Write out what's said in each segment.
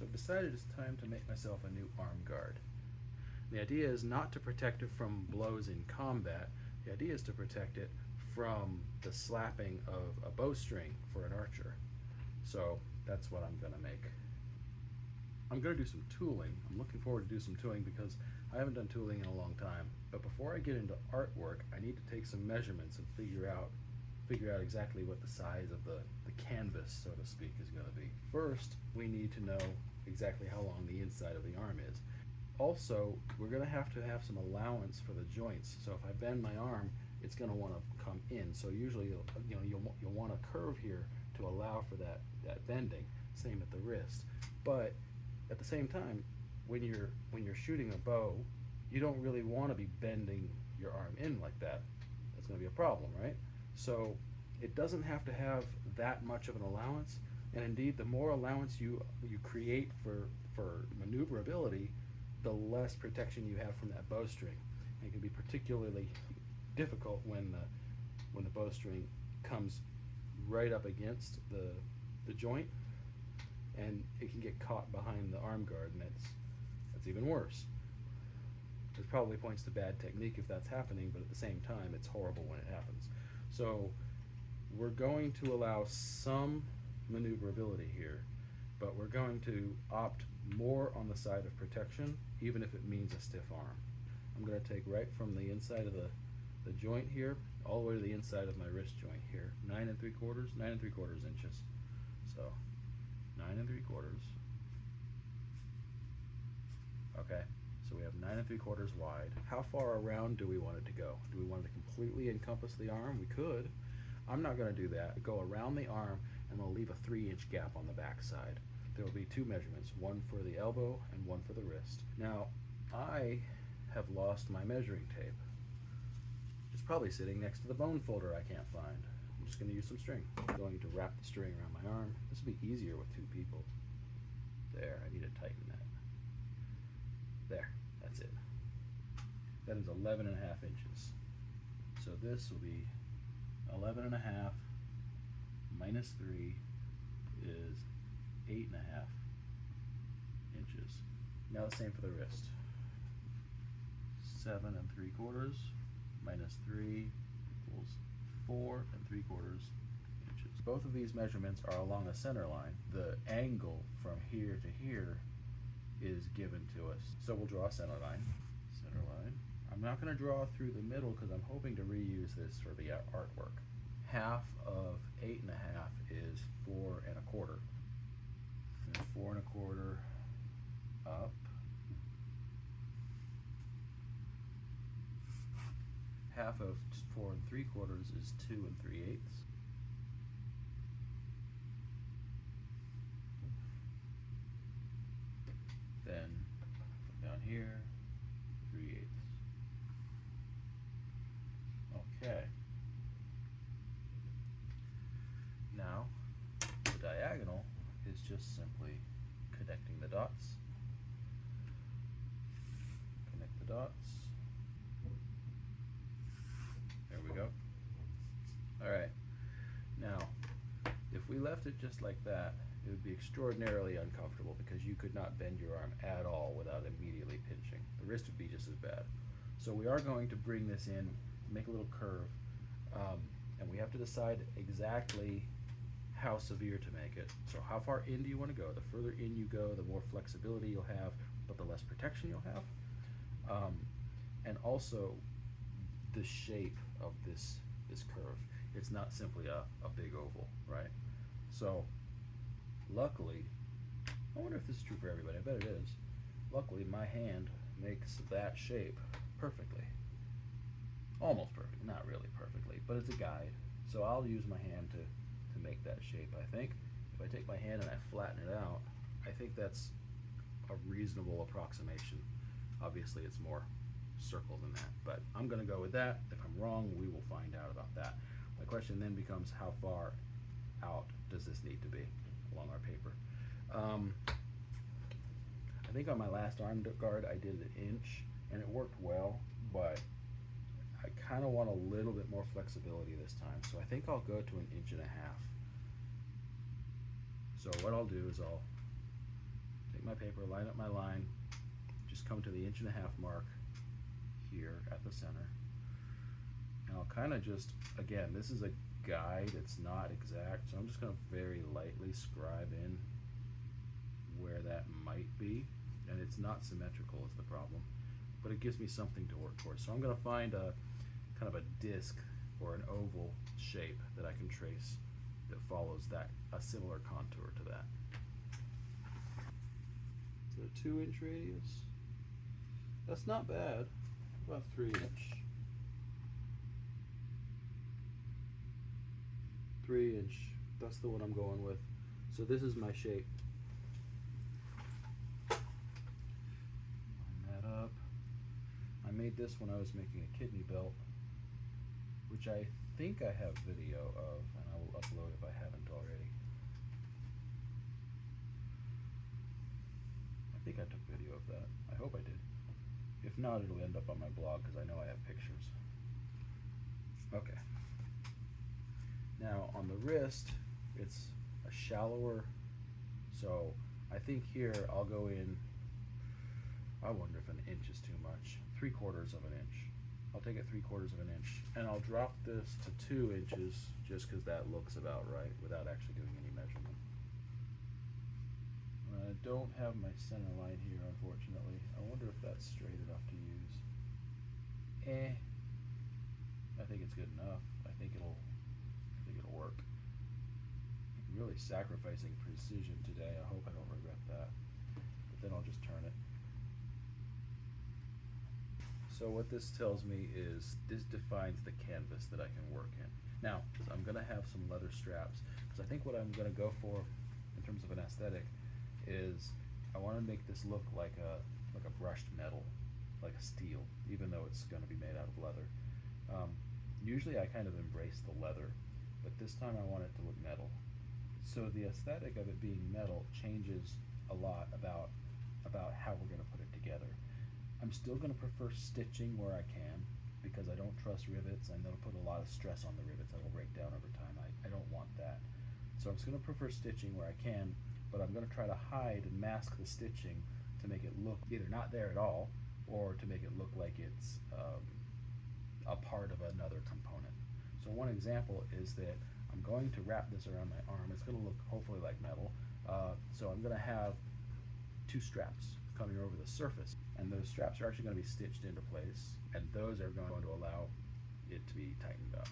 So I've decided it's time to make myself a new arm guard. The idea is not to protect it from blows in combat. The idea is to protect it from the slapping of a bowstring for an archer. So that's what I'm going to make. I'm going to do some tooling. I'm looking forward to do some tooling because I haven't done tooling in a long time. But before I get into artwork, I need to take some measurements and figure out exactly what the size of the canvas, so to speak, is going to be. First, we need to know exactly how long the inside of the arm is. Also, we're going to have some allowance for the joints. So if I bend my arm, it's going to want to come in. So usually, you'll want a curve here to allow for that bending. Same at the wrist. But at the same time, when you're shooting a bow, you don't really want to be bending your arm in like that. That's going to be a problem, right? So it doesn't have to have that much of an allowance, and indeed, the more allowance you create for maneuverability, the less protection you have from that bowstring. And it can be particularly difficult when the bowstring comes right up against the joint, and it can get caught behind the arm guard, and that's even worse. It probably points to bad technique if that's happening, but at the same time, it's horrible when it happens. So we're going to allow some maneuverability here, but we're going to opt more on the side of protection, even if it means a stiff arm. I'm going to take right from the inside of the joint here, all the way to the inside of my wrist joint here, 9 3/4 inches. So 9 3/4. Okay, so we have 9 3/4 wide. How far around do we want it to go? Do we want it to completely encompass the arm? We could. I'm not going to do that. Go around the arm, and we'll leave a 3-inch gap on the back side. There will be two measurements, one for the elbow and one for the wrist. Now, I have lost my measuring tape. It's probably sitting next to the bone folder I can't find. I'm just going to use some string. I'm going to wrap the string around my arm. This will be easier with two people. There, I need to tighten that. There, that's it. That is 11 1/2 inches. So this will be 11 1/2 minus 3 is 8 1/2 inches. Now the same for the wrist. 7 3/4 minus 3 equals 4 3/4 inches. Both of these measurements are along a center line. The angle from here to here is given to us. So we'll draw a center line. Center line. I'm not going to draw through the middle because I'm hoping to reuse this for the artwork. Half of 8 1/2 is 4 1/4. And 4 1/4 up. Half of 4 3/4 is 2 3/8. Then down here, 3/8. Okay. Now, the diagonal is just simply connecting the dots. Connect the dots. There we go. Alright. Now, if we left it just like that, it would be extraordinarily uncomfortable because you could not bend your arm at all without immediately pinching. The wrist would be just as bad. So we are going to bring this in, make a little curve, and we have to decide exactly how severe to make it. So how far in do you want to go? The further in you go, the more flexibility you'll have, but the less protection you'll have. And also the shape of this curve. It's not simply a big oval, right? So luckily, I wonder if this is true for everybody. I bet it is. Luckily, my hand makes that shape perfectly. Almost perfect, not really perfectly, but it's a guide. So I'll use my hand to make that shape, I think. If I take my hand and I flatten it out, I think that's a reasonable approximation. Obviously, it's more circle than that, but I'm going to go with that. If I'm wrong, we will find out about that. The question then becomes, how far out does this need to be along our paper? I think on my last arm guard I did 1 inch and it worked well, but I kind of want a little bit more flexibility this time, so I think I'll go to 1 1/2 inches. So what I'll do is I'll take take my paper, line up my line, just come to the 1.5 inch mark here at the center. And I'll kind of just, again, this is a guide, it's not exact, so I'm just going to very lightly scribe in where that might be. And it's not symmetrical is the problem, but it gives me something to work towards. So I'm going to find a kind of a disc or an oval shape that I can trace that follows that, a similar contour to that. So 2-inch radius, that's not bad, about 3-inch. 3-inch, that's the one I'm going with. So this is my shape. Line that up. I made this when I was making a kidney belt, which I think I have video of, and I will upload if I haven't already. I think I took video of that. I hope I did. If not, it'll end up on my blog because I know I have pictures. Okay. Now on the wrist, it's a shallower, so I think here I'll go in, I wonder if 1 inch is too much, 3/4 of an inch. I'll take it 3/4 of an inch, and I'll drop this to 2 inches just because that looks about right without actually doing any measurement. I don't have my center line here, unfortunately. I wonder if that's straight enough to use. I think it's good enough. I think it'll work. I'm really sacrificing precision today. I hope I don't regret that. But then I'll just turn it. So what this tells me is this defines the canvas that I can work in. Now, I'm going to have some leather straps, because I think what I'm going to go for in terms of an aesthetic is I want to make this look like a brushed metal, like a steel, even though it's going to be made out of leather. Usually I kind of embrace the leather, but this time I want it to look metal. So the aesthetic of it being metal changes a lot about how we're going to put it together. I'm still going to prefer stitching where I can, because I don't trust rivets, and that'll put a lot of stress on the rivets that will break down over time. I don't want that. So I'm just going to prefer stitching where I can, but I'm going to try to hide and mask the stitching to make it look either not there at all, or to make it look like it's a part of another component. So one example is that I'm going to wrap this around my arm. It's going to look hopefully like metal. So I'm going to have 2 straps coming over the surface, and those straps are actually going to be stitched into place, and those are going to allow it to be tightened up.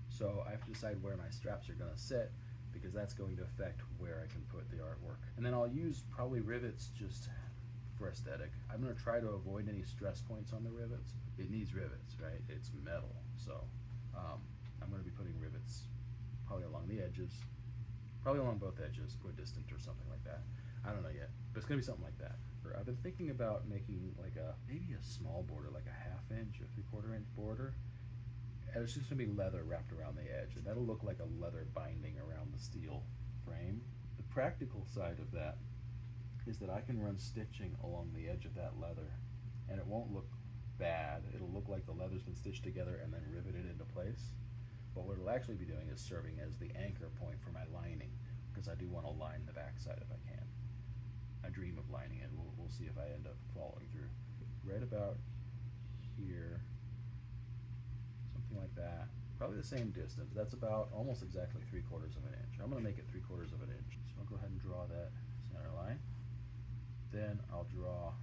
So I have to decide where my straps are going to sit, because that's going to affect where I can put the artwork. And then I'll use probably rivets just for aesthetic. I'm going to try to avoid any stress points on the rivets. It needs rivets, right? It's metal, so I'm going to be putting rivets probably along the edges, probably along both edges, equidistant or something like that. I don't know yet, but it's going to be something like that. I've been thinking about making like maybe a small border, like a 1/2 inch or 3/4 inch border. And it's just going to be leather wrapped around the edge, and that'll look like a leather binding around the steel frame. The practical side of that is that I can run stitching along the edge of that leather, and it won't look bad. It'll look like the leather's been stitched together and then riveted into place. But what it'll actually be doing is serving as the anchor point for my lining, because I do want to line the backside if I can. I dream of lining it. We'll see if I end up following through. Right about here, something like that. Probably the same distance. That's about almost exactly 3/4 of an inch. I'm going to make it 3/4 of an inch. So I'll go ahead and draw that center line. Then I'll draw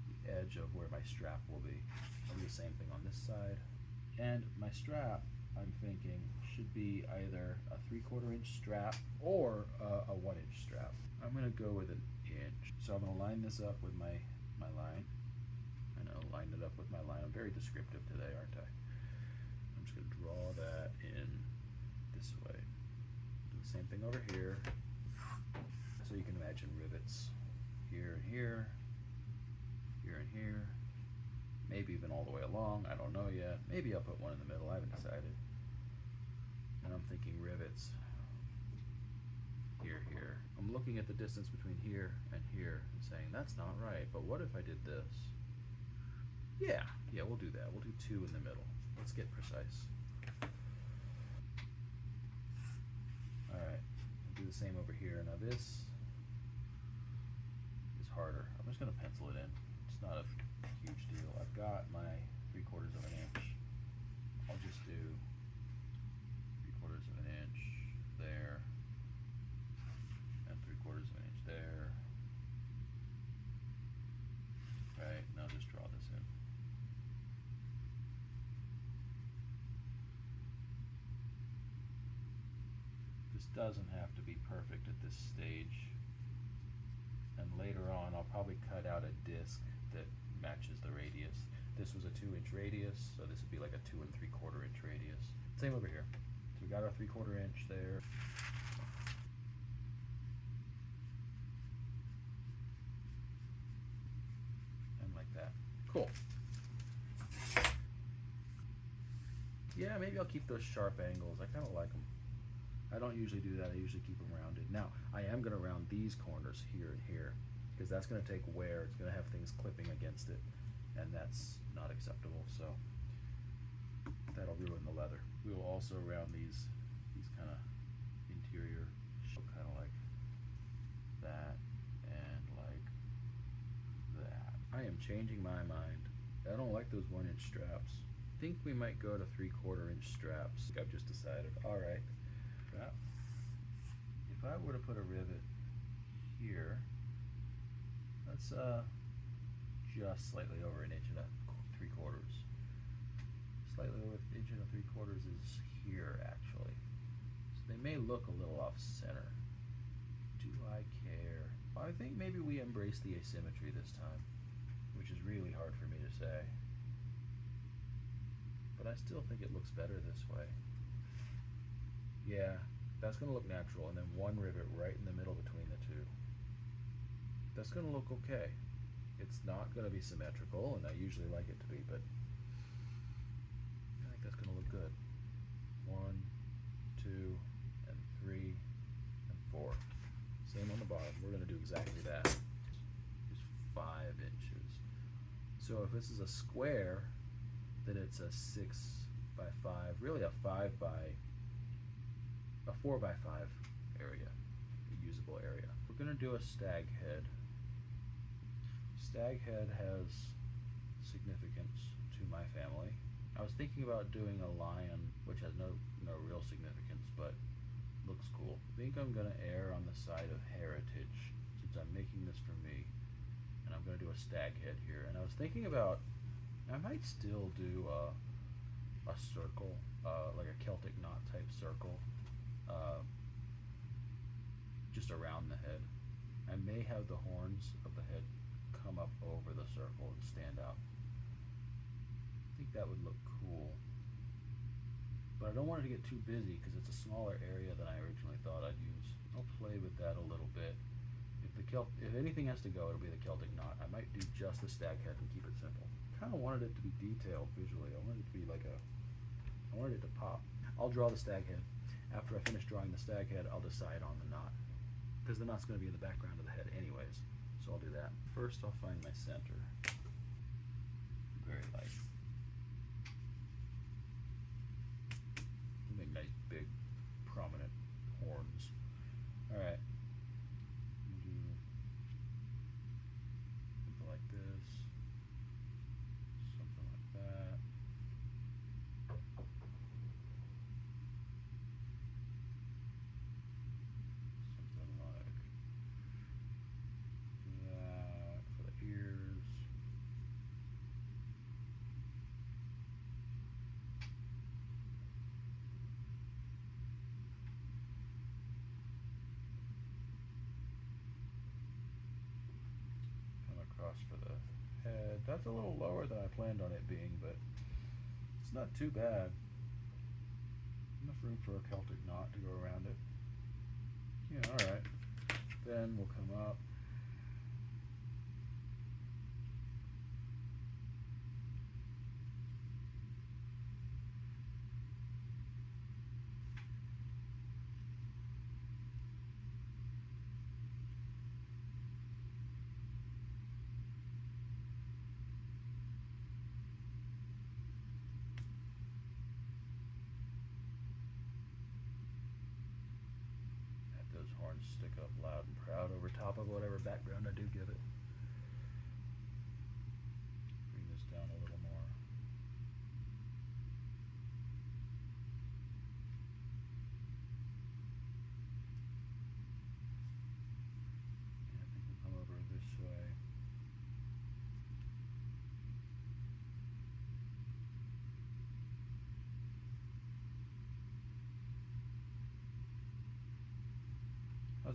the edge of where my strap will be. I'll do the same thing on this side. And my strap, I'm thinking, should be either a 3/4 inch strap or a 1 inch strap. I'm going to go with 1 inch. So I'm going to line this up with my line. And I'll line it up with my line. I'm very descriptive today, aren't I? I'm just going to draw that in this way. Do the same thing over here. So you can imagine rivets here and here, here and here, maybe even all the way along. I don't know yet. Maybe I'll put one in the middle. I haven't decided. And I'm thinking rivets here, here. I'm looking at the distance between here and here and saying, that's not right, but what if I did this? Yeah, we'll do that. We'll do 2 in the middle. Let's get precise. Alright, do the same over here. Now this harder. I'm just gonna pencil it in. It's not a huge deal. I've got my 3/4 of an inch. I'll just do 3/4 of an inch there, and 3/4 of an inch there. Right, now just draw this in. This doesn't have to be perfect at this stage. And later on, I'll probably cut out a disc that matches the radius. This was a 2-inch radius, so this would be like a 2 3/4 inch radius. Same over here. So we got our 3/4 inch there. And like that. Cool. Yeah, maybe I'll keep those sharp angles. I kind of like them. I don't usually do that. I usually keep them rounded. Now, I am going to round these corners here and here, because that's going to take wear. It's going to have things clipping against it, and that's not acceptable. So that'll ruin the leather. We will also round these kind of interior, kind of like that and like that. I am changing my mind. I don't like those 1-inch straps. I think we might go to 3/4 inch straps. I've just decided. All right. If I were to put a rivet here, that's just slightly over 1 inch and 3/4. Slightly over 1 inch and 3/4 is here actually. So they may look a little off center. Do I care? I think maybe we embrace the asymmetry this time, which is really hard for me to say. But I still think it looks better this way. Yeah, that's going to look natural, and then one rivet right in the middle between the two. That's going to look okay. It's not going to be symmetrical, and I usually like it to be, but I think that's going to look good. 1, 2, and 3, and 4. Same on the bottom. We're going to do exactly that. Just 5 inches. So if this is a square, then it's a 6 by 5, really a 4 by 5 area, a usable area. We're going to do a stag head. Stag head has significance to my family. I was thinking about doing a lion, which has no real significance, but looks cool. I think I'm going to err on the side of heritage, since I'm making this for me, and I'm going to do a stag head here. And I was thinking about, I might still do a circle, like a Celtic knot type circle, just around the head. I may have the horns of the head come up over the circle and stand out. I think that would look cool. But I don't want it to get too busy because it's a smaller area than I originally thought I'd use. I'll play with that a little bit. If anything has to go, it'll be the Celtic knot. I might do just the stag head and keep it simple. Kind of wanted it to be detailed visually. I wanted it to be like I wanted it to pop. I'll draw the stag head. After I finish drawing the stag head, I'll decide on the knot, because the knot's going to be in the background of the head anyways. So I'll do that. First, I'll find my center. Very light. Make nice, big, prominent horns. All right. Do something like this. Something like that. Something like that for the ears. Come across for the head. That's a little lower than I planned on it being, but it's not too bad. Enough room for a Celtic knot to go around it. Yeah, alright. Then we'll come up. Horns stick up loud and proud over top of whatever background I do give it.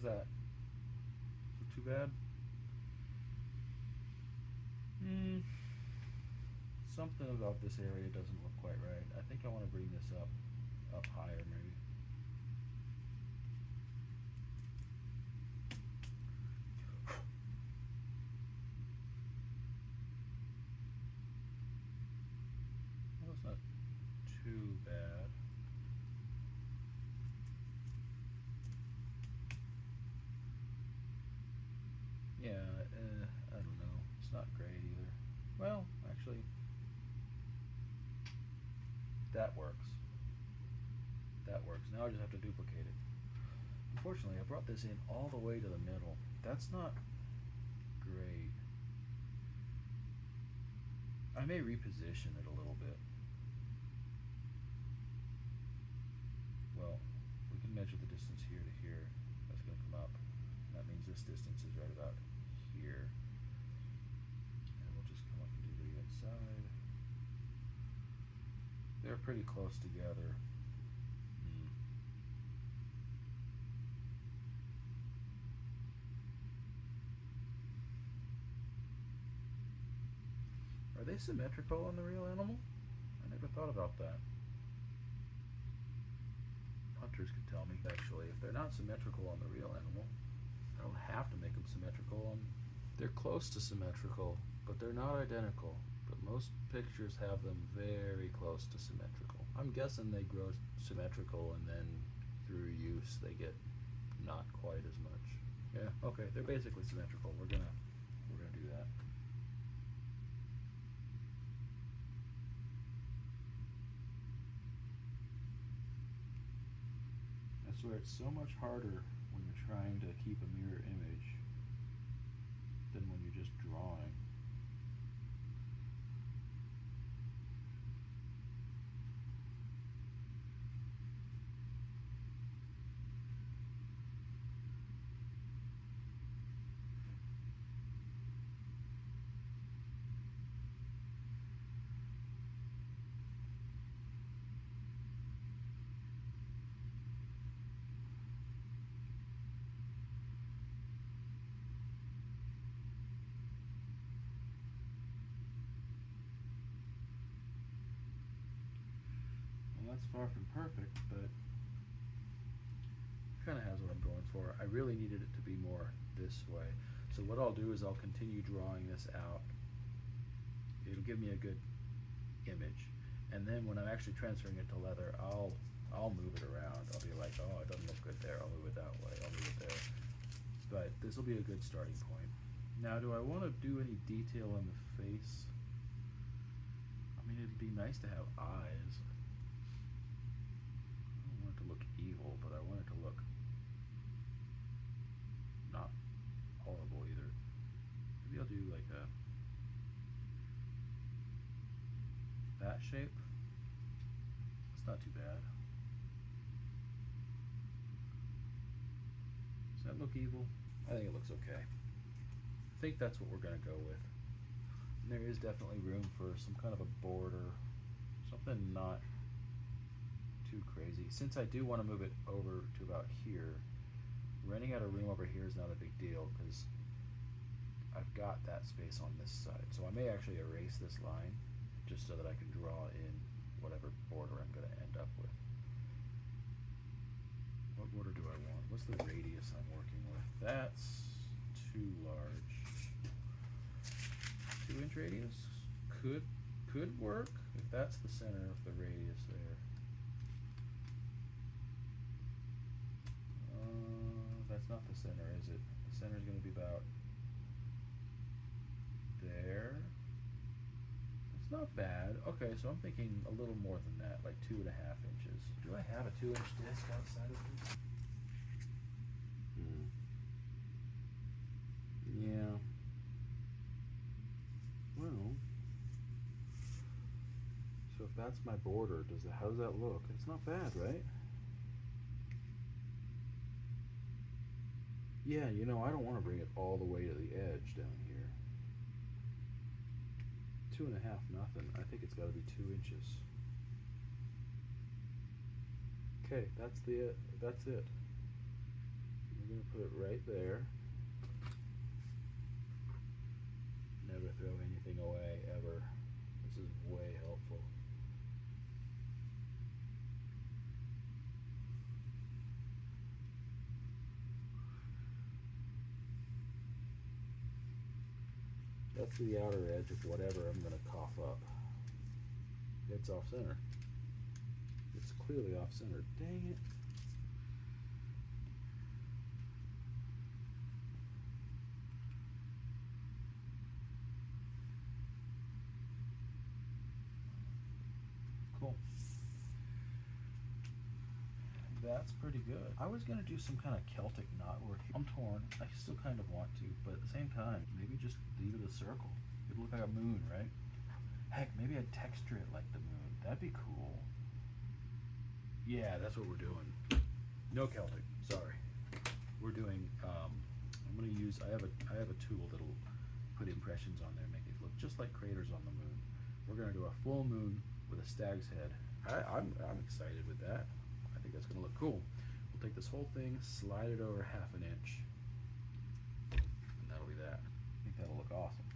How's that? Is it too bad? Something about this area doesn't look quite right. I think I want to bring this up higher maybe. Well, it's not too bad. Yeah, I don't know. It's not great either. Well, actually, that works. That works. Now I just have to duplicate it. Unfortunately, I brought this in all the way to the middle. That's not great. I may reposition it a little bit. Well, we can measure the distance here to here. That's going to come up. That means this distance is right about here. And we'll just come up and do the inside. They're pretty close together. Are they symmetrical on the real animal? I never thought about that. Hunters could tell me, actually, if they're not symmetrical on the real animal, I don't have to make them symmetrical on... They're close to symmetrical, but they're not identical. But most pictures have them very close to symmetrical. I'm guessing they grow symmetrical and then through use they get not quite as much. Yeah, okay, they're basically symmetrical. We're gonna do that. I swear it's so much harder when you're trying to keep a mirror image than when you're just drawing. That's far from perfect, but kind of has what I'm going for. I really needed it to be more this way. So what I'll do is I'll continue drawing this out. It'll give me a good image. And then when I'm actually transferring it to leather, I'll move it around. I'll be like, oh, it doesn't look good there. I'll move it that way. I'll move it there. But this will be a good starting point. Now, do I want to do any detail on the face? I mean, it'd be nice to have eyes. Look evil, but I want it to look not horrible either. Maybe I'll do like that shape. It's not too bad. Does that look evil? I think it looks okay. I think that's what we're gonna go with. And there is definitely room for some kind of a border, something not too crazy. Since I do want to move it over to about here, renting out a room over here is not a big deal because I've got that space on this side. So I may actually erase this line just so that I can draw in whatever border I'm going to end up with. What border do I want? What's the radius I'm working with? That's too large. 2-inch radius could work if that's the center of the radius there. That's not the center, is it? The center is going to be about there. It's not bad. Okay, so I'm thinking a little more than that, like 2.5 inches. Do I have a 2-inch disc outside of this? Yeah. Well, so if that's my border, how does that look? It's not bad, right? Yeah, you know, I don't want to bring it all the way to the edge down here. 2.5, nothing. I think it's got to be 2 inches. Okay, that's it. We're going to put it right there. Never throw anything away, ever. This is way helpful. That's the outer edge of whatever I'm going to cough up. It's off center. It's clearly off center. Dang it. Cool. That's pretty good. I was gonna do some kind of Celtic knot work. I'm torn. I still kind of want to, but at the same time, maybe just leave it a circle. It'd look like a moon, right? Heck, maybe I'd texture it like the moon. That'd be cool. Yeah, that's what we're doing. No Celtic. Sorry. We're doing. I'm gonna use. I have a tool that'll put impressions on there, make it look just like craters on the moon. We're gonna do a full moon with a stag's head. I'm excited with that. I think that's gonna look cool. We'll take this whole thing, slide it over 1/2 inch, and that'll be that. I think that'll look awesome.